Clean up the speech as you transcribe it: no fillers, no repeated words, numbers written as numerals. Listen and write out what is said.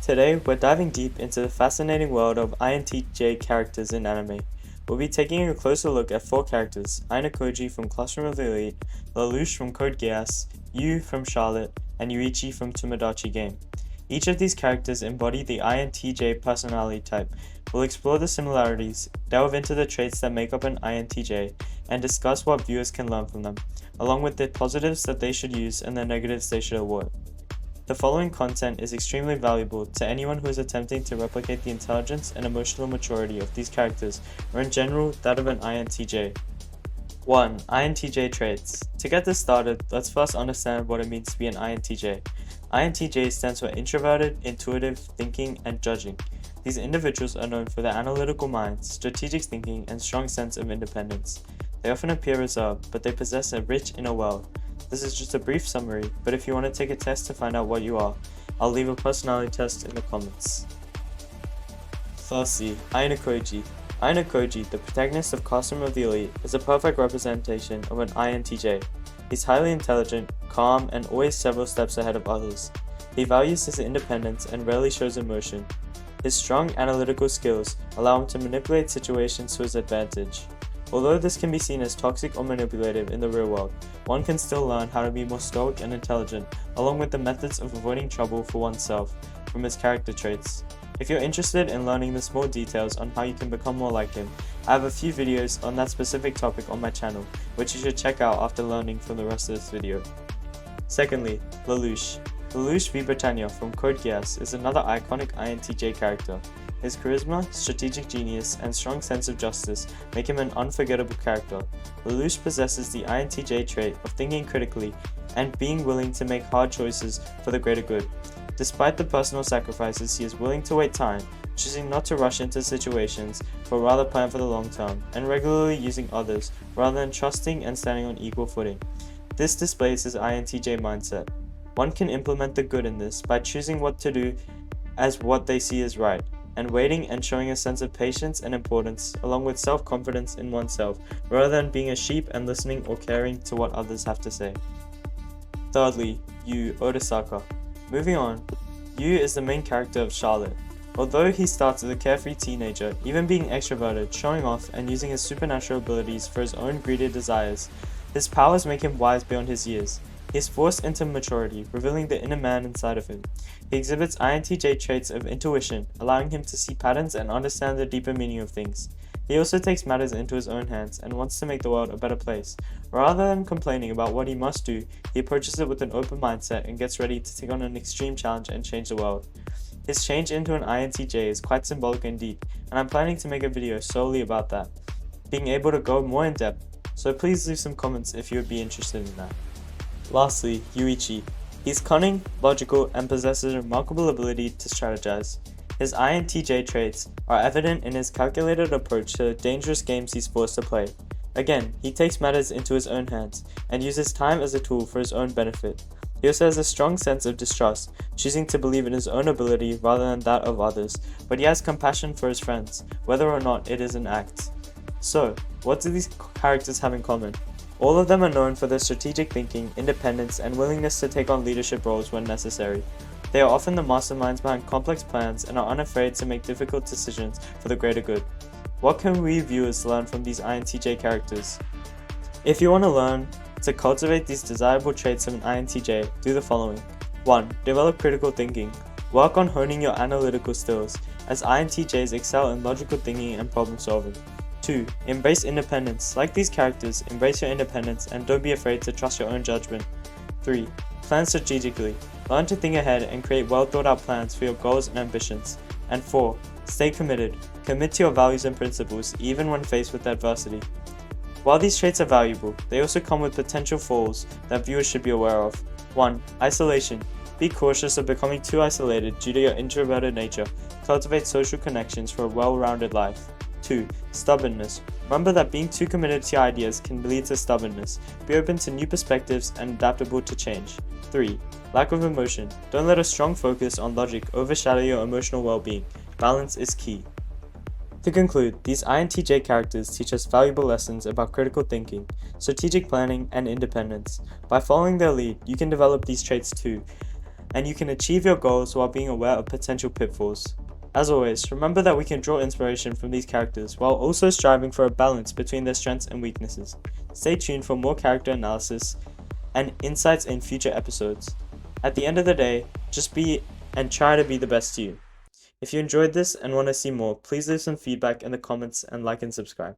Today, we're diving deep into the fascinating world of INTJ characters in anime. We'll be taking a closer look at 4 characters: Ayanokoji from Classroom of the Elite, Lelouch from Code Geass, Yu from Charlotte, and Yuichi from Tomodachi Game. Each of these characters embody the INTJ personality type. We'll explore the similarities, delve into the traits that make up an INTJ, and discuss what viewers can learn from them, along with the positives that they should use and the negatives they should avoid. The following content is extremely valuable to anyone who is attempting to replicate the intelligence and emotional maturity of these characters, or in general, that of an INTJ. 1. INTJ traits. To get this started, let's first understand what it means to be an INTJ. INTJ stands for introverted, intuitive, thinking, and judging. These individuals are known for their analytical minds, strategic thinking, and strong sense of independence. They often appear reserved, but they possess a rich inner world. This is just a brief summary, but if you want to take a test to find out what you are, I'll leave a personality test in the comments. Firstly, Ayanokoji. Ayanokoji, the protagonist of Classroom of the Elite, is a perfect representation of an INTJ. He's highly intelligent, calm, and always several steps ahead of others. He values his independence and rarely shows emotion. His strong analytical skills allow him to manipulate situations to his advantage. Although this can be seen as toxic or manipulative in the real world, one can still learn how to be more stoic and intelligent, along with the methods of avoiding trouble for oneself from his character traits. If you're interested in learning the small details on how you can become more like him, I have a few videos on that specific topic on my channel, which you should check out after learning from the rest of this video. Secondly, Lelouch. Lelouch V. Britannia from Code Geass is another iconic INTJ character. His charisma, strategic genius, and strong sense of justice make him an unforgettable character. Lelouch possesses the INTJ trait of thinking critically and being willing to make hard choices for the greater good. Despite the personal sacrifices, he is willing to wait time, choosing not to rush into situations, but rather plan for the long term, and regularly using others rather than trusting and standing on equal footing. This displays his INTJ mindset. One can implement the good in this by choosing what to do as what they see as right, and waiting and showing a sense of patience and importance, along with self-confidence in oneself, rather than being a sheep and listening or caring to what others have to say. Thirdly, Yuuchi. Moving on, Yu is the main character of Charlotte. Although he starts as a carefree teenager, even being extroverted, showing off, and using his supernatural abilities for his own greedy desires, his powers make him wise beyond his years. He is forced into maturity, revealing the inner man inside of him. He exhibits INTJ traits of intuition, allowing him to see patterns and understand the deeper meaning of things. He also takes matters into his own hands and wants to make the world a better place. Rather than complaining about what he must do, he approaches it with an open mindset and gets ready to take on an extreme challenge and change the world. His change into an INTJ is quite symbolic and deep, and I'm planning to make a video solely about that, being able to go more in depth, so please leave some comments if you would be interested in that. Lastly, Yuichi. He's cunning, logical, and possesses a remarkable ability to strategize. His INTJ traits are evident in his calculated approach to the dangerous games he's forced to play. Again, he takes matters into his own hands and uses time as a tool for his own benefit. He also has a strong sense of distrust, choosing to believe in his own ability rather than that of others, but he has compassion for his friends, whether or not it is an act. So, what do these characters have in common? All of them are known for their strategic thinking, independence, and willingness to take on leadership roles when necessary. They are often the masterminds behind complex plans and are unafraid to make difficult decisions for the greater good. What can we viewers learn from these INTJ characters? If you want to learn to cultivate these desirable traits of an INTJ, do the following. 1. Develop critical thinking. Work on honing your analytical skills, as INTJs excel in logical thinking and problem solving. 2. Embrace independence. Like these characters, embrace your independence and don't be afraid to trust your own judgment. 3. Plan strategically. Learn to think ahead and create well thought out plans for your goals and ambitions. And 4. Stay committed. Commit to your values and principles even when faced with adversity. While these traits are valuable, they also come with potential falls that viewers should be aware of. 1. Isolation. Be cautious of becoming too isolated due to your introverted nature. Cultivate social connections for a well-rounded life. 2. Stubbornness. Remember that being too committed to your ideas can lead to stubbornness. Be open to new perspectives and adaptable to change. 3. Lack of emotion. Don't let a strong focus on logic overshadow your emotional well-being. Balance is key. To conclude, these INTJ characters teach us valuable lessons about critical thinking, strategic planning, and independence. By following their lead, you can develop these traits too, and you can achieve your goals while being aware of potential pitfalls. As always, remember that we can draw inspiration from these characters while also striving for a balance between their strengths and weaknesses. Stay tuned for more character analysis and insights in future episodes. At the end of the day, just be and try to be the best you. If you enjoyed this and want to see more, please leave some feedback in the comments and like and subscribe.